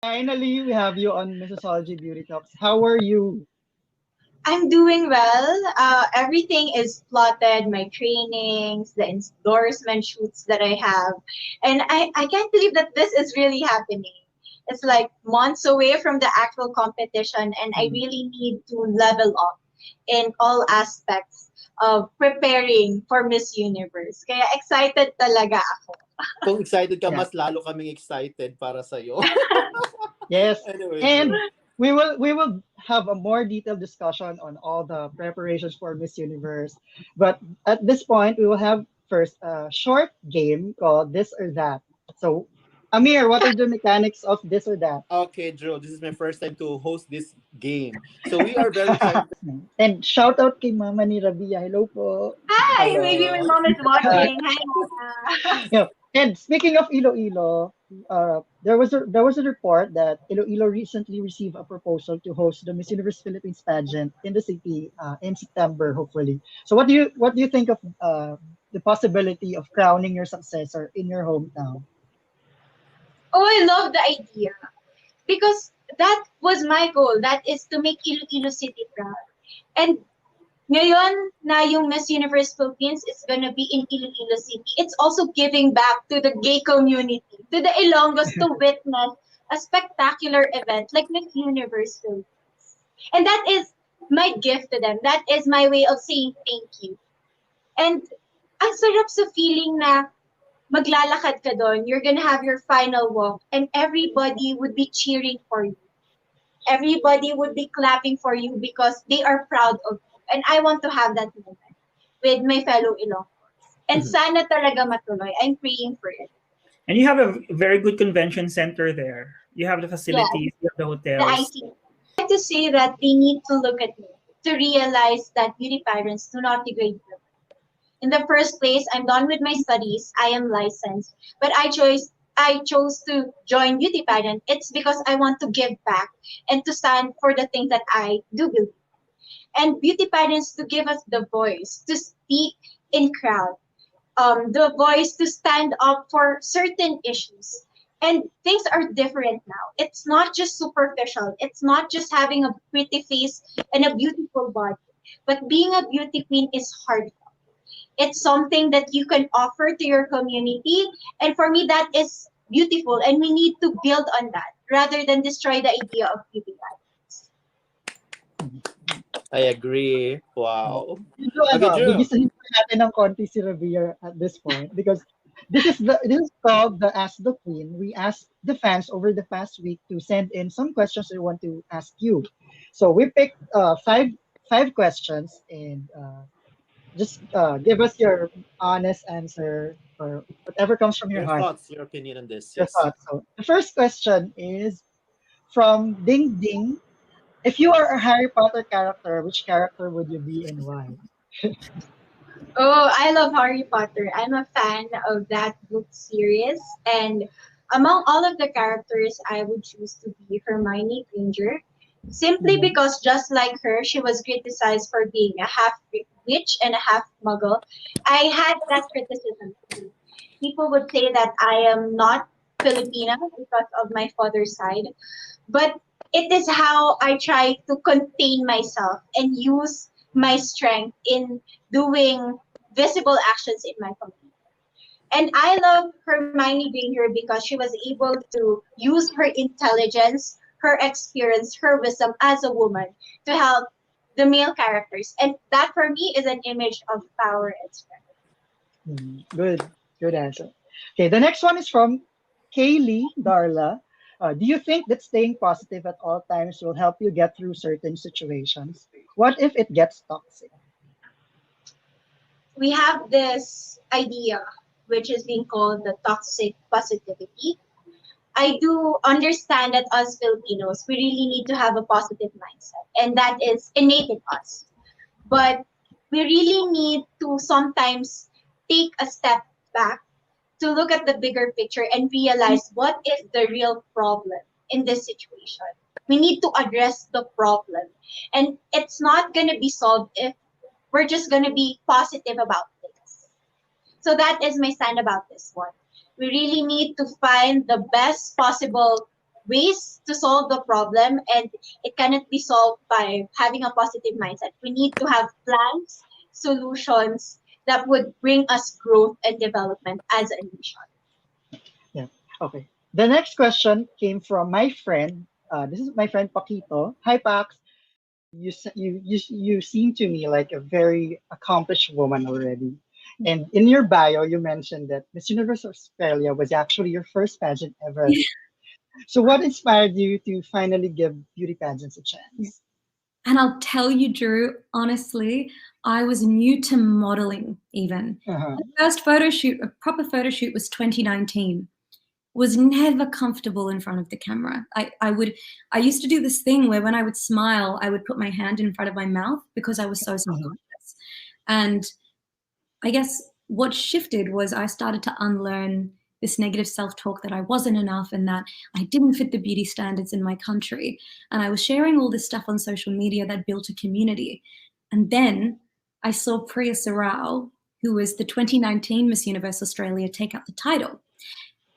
Finally, we have you on Missosology Beauty Talks. How are you? I'm doing well. Everything is plotted, my trainings, the endorsement shoots that I have. And I can't believe that this is really happening. It's like months away from the actual competition, and I Mm. really need to level up in all aspects of preparing for Miss Universe. Kaya excited talaga ako. Kung excited ka, Yeah. mas lalo kaming excited para sa'yo. Yes. Anyway, And Drew. we will have a more detailed discussion on all the preparations for Miss Universe. But at this point, we will have first a short game called This or That. So, Amir, what are the mechanics of this or that? Okay, Drew, this is my first time to host this game. So we are very excited. And shout out kay Mama ni Rabia. Hello po. Hi, maybe my Hello. mom is watching. Hi, Mama. Yeah. And speaking of Iloilo, there was a report that Iloilo recently received a proposal to host the Miss Universe Philippines pageant in the city in September, hopefully. So what do you think of the possibility of crowning your successor in your hometown? Oh, I love the idea. Because that was my goal. That is to make Iloilo City proud. And ngayon na yung Miss Universe Philippines is gonna be in Iloilo City, it's also giving back to the gay community, to the Ilonggos to witness a spectacular event like Miss Universe Philippines. And that is my gift to them. That is my way of saying thank you. And ang sarap sa feeling na maglalakad ka doon, you're gonna have your final walk, and everybody would be cheering for you. Everybody would be clapping for you because they are proud of you. And I want to have that moment with my fellow Ilonggos. And sana talaga matuloy. I'm praying for it. And you have a very good convention center there. You have the Yeah, facilities, you have the the hotels. IT. I like to say that they need to look at me to realize that beauty parents do not degrade them. In the first place, I'm done with my studies. I am licensed, but I chose to join beauty pageant. It's because I want to give back and to stand for the things that I do believe. And beauty pageants to give us the voice to speak in crowd, the voice to stand up for certain issues. And things are different now. It's not just superficial. It's not just having a pretty face and a beautiful body. But being a beauty queen is hard. It's something that you can offer to your community. And for me, that is beautiful. And we need to build on that rather than destroy the idea of beauty pageants. I agree. Oh. Wow. Medyo Okay, Drew. gigisahin pa natin ng konti si Rabia at this point because this is called the Ask the Queen. We asked the fans over the past week to send in some questions they want to ask you. So we picked five questions and just give us your honest answer or whatever comes from your Your heart, thoughts, your opinion on this. your Yes. thoughts. So the first question is from Ding Ding. If you are a Harry Potter character, which character would you be and why? Oh, I love Harry Potter. I'm a fan of that book series. And among all of the characters, I would choose to be Hermione Granger. Simply Mhm. because, just like her, she was criticized for being a half witch and a half muggle. I had that criticism too. People would say that I am not Filipina because of my father's side, but it is how I try to contain myself and use my strength in doing visible actions in my community. And I love Hermione Granger because she was able to use her intelligence, her experience, her wisdom as a woman to help the male characters. And that for me is an image of power and strength. Good answer. Okay, the next one is from Kaylee Darla. Do you think that staying positive at all times will help you get through certain situations? What if it gets toxic? We have this idea, which is being called the toxic positivity. I do understand that us Filipinos, we really need to have a positive mindset, and that is innate in us. But we really need to sometimes take a step back to look at the bigger picture and realize what is the real problem in this situation. We need to address the problem. And it's not going to be solved if we're just going to be positive about things. So that is my stand about this one. We really need to find the best possible ways to solve the problem, and it cannot be solved by having a positive mindset. We need to have plans, solutions that would bring us growth and development as a nation. Yeah. Okay. The next question came from my friend. This is my friend Paquito. Hi, Pax. You seem to me like a very accomplished woman already. And in your bio, you mentioned that Miss Universe Australia was actually your first pageant ever. So, what inspired you to finally give beauty pageants a chance? And I'll tell you, Drew, honestly, I was new to modeling even. Uh-huh. My first photo shoot, a proper photo shoot, was 2019. Was never comfortable in front of the camera. I used to do this thing where when I would smile, I would put my hand in front of my mouth because I was so self-conscious. And I guess what shifted was I started to unlearn this negative self-talk that I wasn't enough and that I didn't fit the beauty standards in my country. And I was sharing all this stuff on social media that built a community. And then I saw Priya Sarao, who was the 2019 Miss Universe Australia, take up the title.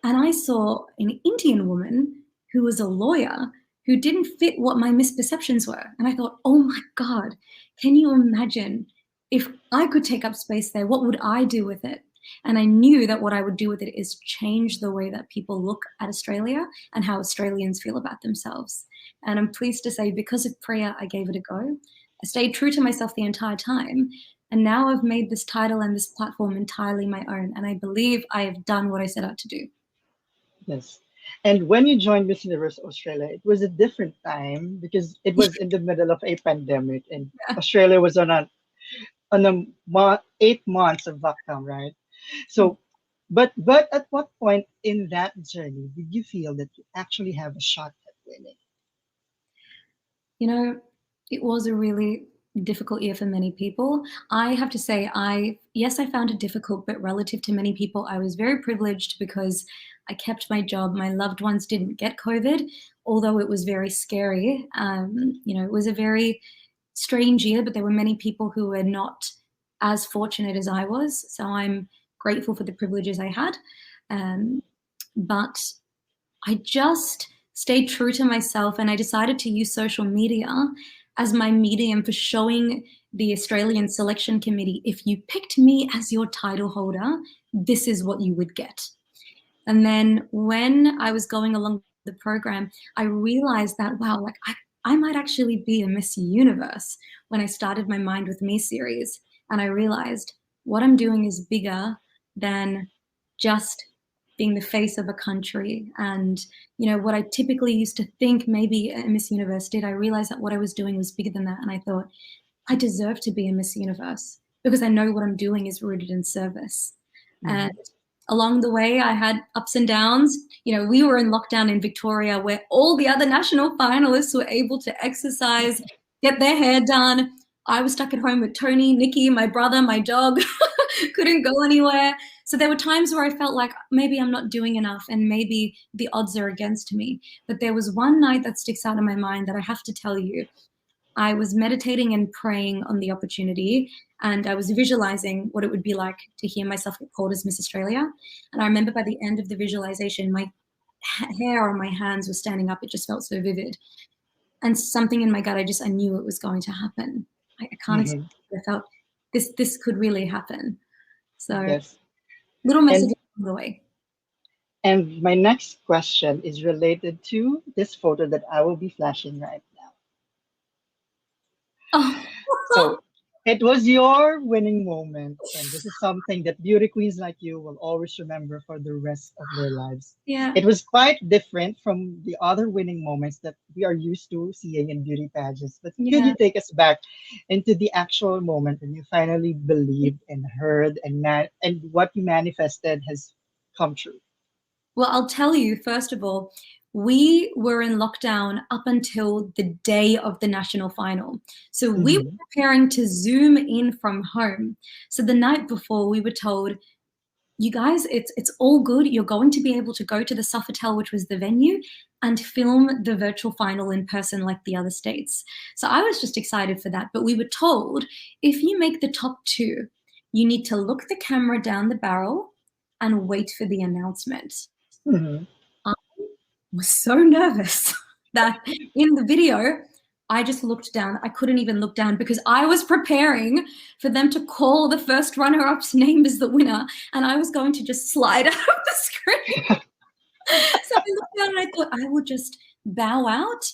And I saw an Indian woman who was a lawyer who didn't fit what my misperceptions were. And I thought, oh my God, can you imagine if I could take up space there, what would I do with it? And I knew that what I would do with it is change the way that people look at Australia and how Australians feel about themselves. And I'm pleased to say, because of Priya, I gave it a go. I stayed true to myself the entire time. And now I've made this title and this platform entirely my own. And I believe I have done what I set out to do. Yes. And when you joined Miss Universe Australia, it was a different time because it was in the middle of a pandemic and Australia was on 8 months of lockdown, right? So, but at what point in that journey did you feel that you actually have a shot at winning? You know, it was a really difficult year for many people. I have to say, yes, I found it difficult, but relative to many people, I was very privileged because I kept my job. My loved ones didn't get COVID, although it was very scary. It was a very strange year, but there were many people who were not as fortunate as I was. So I'm grateful for the privileges I had. But I just stayed true to myself and I decided to use social media as my medium for showing the Australian Selection Committee, if you picked me as your title holder, this is what you would get. And then when I was going along the program, I realized that, wow, like I might actually be a Miss Universe when I started my Mind With Me series. And I realized what I'm doing is bigger than just being the face of a country. And, what I typically used to think maybe a Miss Universe did, I realized that what I was doing was bigger than that. And I thought, I deserve to be a Miss Universe because I know what I'm doing is rooted in service. Mm-hmm. And along the way, I had ups and downs. We were in lockdown in Victoria where all the other national finalists were able to exercise, get their hair done. I was stuck at home with Tony, Nikki, my brother, my dog, couldn't go anywhere. So there were times where I felt like maybe I'm not doing enough and maybe the odds are against me. But there was one night that sticks out in my mind that I have to tell you. I was meditating and praying on the opportunity, and I was visualizing what it would be like to hear myself get called as Miss Australia. And I remember by the end of the visualization, my hair on my hands was standing up. It just felt so vivid. And something in my gut, I knew it was going to happen. I can't explain it. I felt this could really happen. So yes. Little message on the way. And my next question is related to this photo that I will be flashing right now. Oh. So it was your winning moment, and this is something that beauty queens like you will always remember for the rest of their lives. Yeah. It was quite different from the other winning moments that we are used to seeing in beauty pageants. But could you take us back into the actual moment when you finally believed and heard and what you manifested has come true? Well, I'll tell you, first of all, we were in lockdown up until the day of the national final. So we were preparing to Zoom in from home. So the night before we were told, you guys, it's all good. You're going to be able to go to the Sofitel, which was the venue, and film the virtual final in person like the other states. So I was just excited for that. But we were told, if you make the top 2, you need to look the camera down the barrel and wait for the announcement. Mm-hmm. was so nervous that in the video, I just looked down. I couldn't even look down because I was preparing for them to call the first runner-up's name as the winner, and I was going to just slide out of the screen. So I looked down and I thought I would just bow out.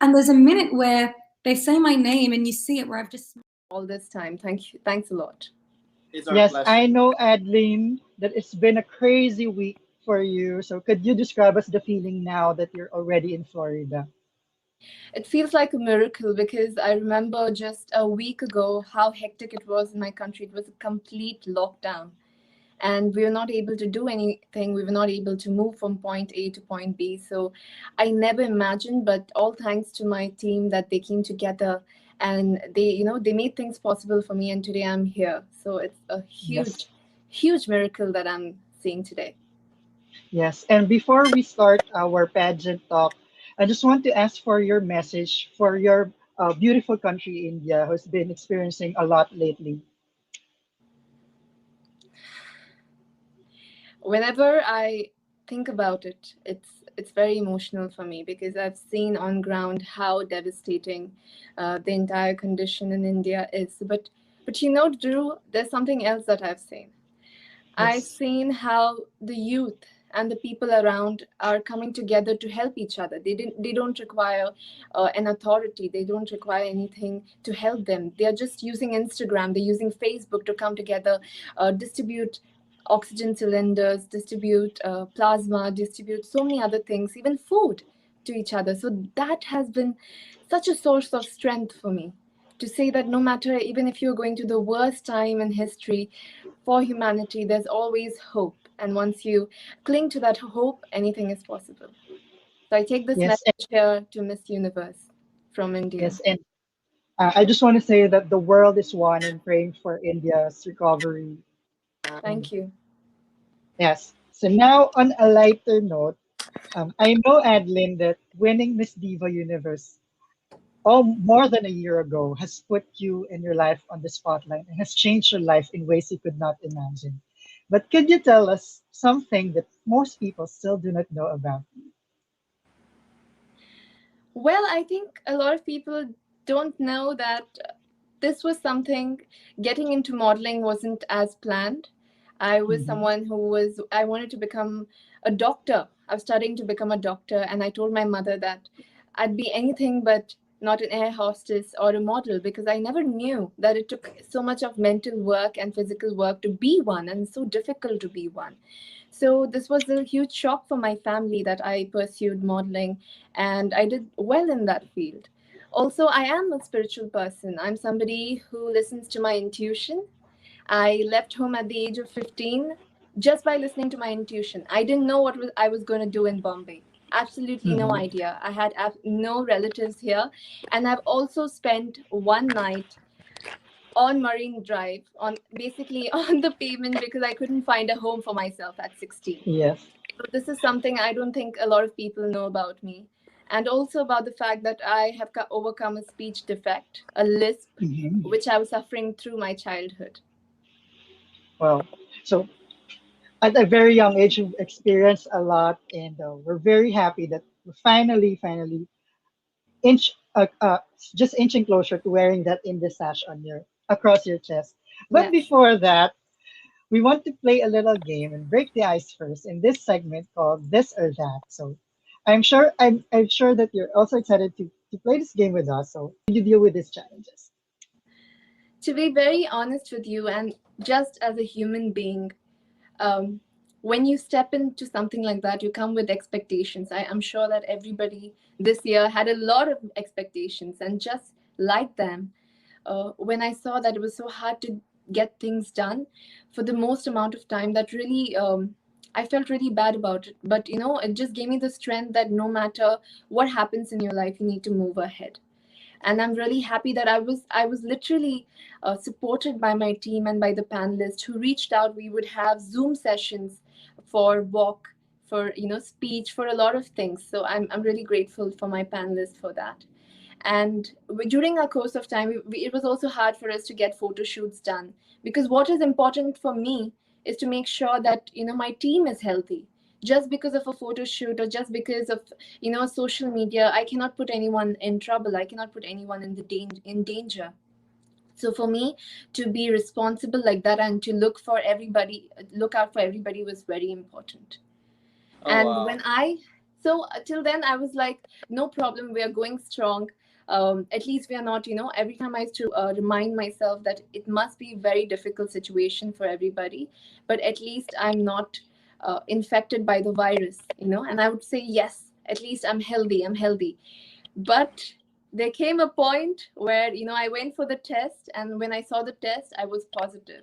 And there's a minute where they say my name and you see it where I've just all this time. Thank you. Thanks a lot. It's our Yes, pleasure. I know, Adline, that it's been a crazy week for you. So could you describe us the feeling now that you're already in Florida? It feels like a miracle because I remember just a week ago how hectic it was in my country. It was a complete lockdown, and we were not able to do anything. We were not able to move from point A to point B. So I never imagined, but all thanks to my team that they came together and they made things possible for me. And today I'm here. So it's a Yes. huge miracle that I'm seeing today. Yes. And before we start our pageant talk, I just want to ask for your message for your beautiful country, India, who's been experiencing a lot lately. Whenever I think about it, it's very emotional for me because I've seen on ground how devastating the entire condition in India is. But Drew, there's something else that I've seen. I've Yes. seen how the youth and the people around are coming together to help each other. They don't require an authority. They don't require anything to help them. They are just using Instagram. They're using Facebook to come together, distribute oxygen cylinders, distribute plasma, distribute so many other things, even food to each other. So that has been such a source of strength for me to say that no matter, even if you're going to the worst time in history, for humanity, there's always hope. And once you cling to that hope, anything is possible. So I take this Yes. message here to Miss Universe from India. Yes. And I just want to say that the world is one and praying for India's recovery. Thank you. Yes. So now, on a lighter note, I know, Adlin, that winning Miss Diva Universe more than a year ago has put you and your life on the spotlight and has changed your life in ways you could not imagine. But could you tell us something that most people still do not know about? Well, I think a lot of people don't know that this was something, getting into modeling wasn't as planned. I was Mhm. someone I wanted to become a doctor. I was studying to become a doctor, and I told my mother that I'd be anything but not an air hostess or a model because I never knew that it took so much of mental work and physical work to be one, and so difficult to be one. So this was a huge shock for my family that I pursued modeling, and I did well in that field. Also, I am a spiritual person. I'm somebody who listens to my intuition. I left home at the age of 15 just by listening to my intuition. I didn't know I was going to do in Bombay. Absolutely no Mhm. idea. I had no relatives here. And I've also spent one night on Marine Drive, on basically on the pavement because I couldn't find a home for myself at 16. Yes. So this is something I don't think a lot of people know about me. And also about the fact that I have overcome a speech defect, a lisp, Mhm. which I was suffering through my childhood. Well, so at a very young age, you've experienced a lot, and we're very happy that we're finally inch just inching closer to wearing that in the sash on your across your chest. But Yes. before that, we want to play a little game and break the ice first in this segment called This or That. So I'm sure that you're also excited to play this game with us. So how do you deal with these challenges? To be very honest with you, and just as a human being, um, when you step into something like that, you come with expectations. I'm sure that everybody this year had a lot of expectations, and just like them, when I saw that it was so hard to get things done for the most amount of time, that really I felt really bad about it. But it just gave me the strength that no matter what happens in your life, you need to move ahead. And I'm really happy that I was literally supported by my team and by the panelists who reached out. We would have Zoom sessions for walk, for speech, for a lot of things. So I'm really grateful for my panelists for that. And during our course of time, it was also hard for us to get photo shoots done, because what is important for me is to make sure that my team is healthy. just because of a photo shoot or just because of social media, I cannot put anyone in trouble. I cannot put anyone in danger. So for me to be responsible like that and to look out for everybody was very important. Oh, And wow. till then I was like, no problem, we are going strong. At least we are not, every time I used to remind myself that it must be a very difficult situation for everybody, but at least I'm not infected by the virus, and I would say, yes, at least I'm healthy. But there came a point where I went for the test, and when I saw the test, I was positive.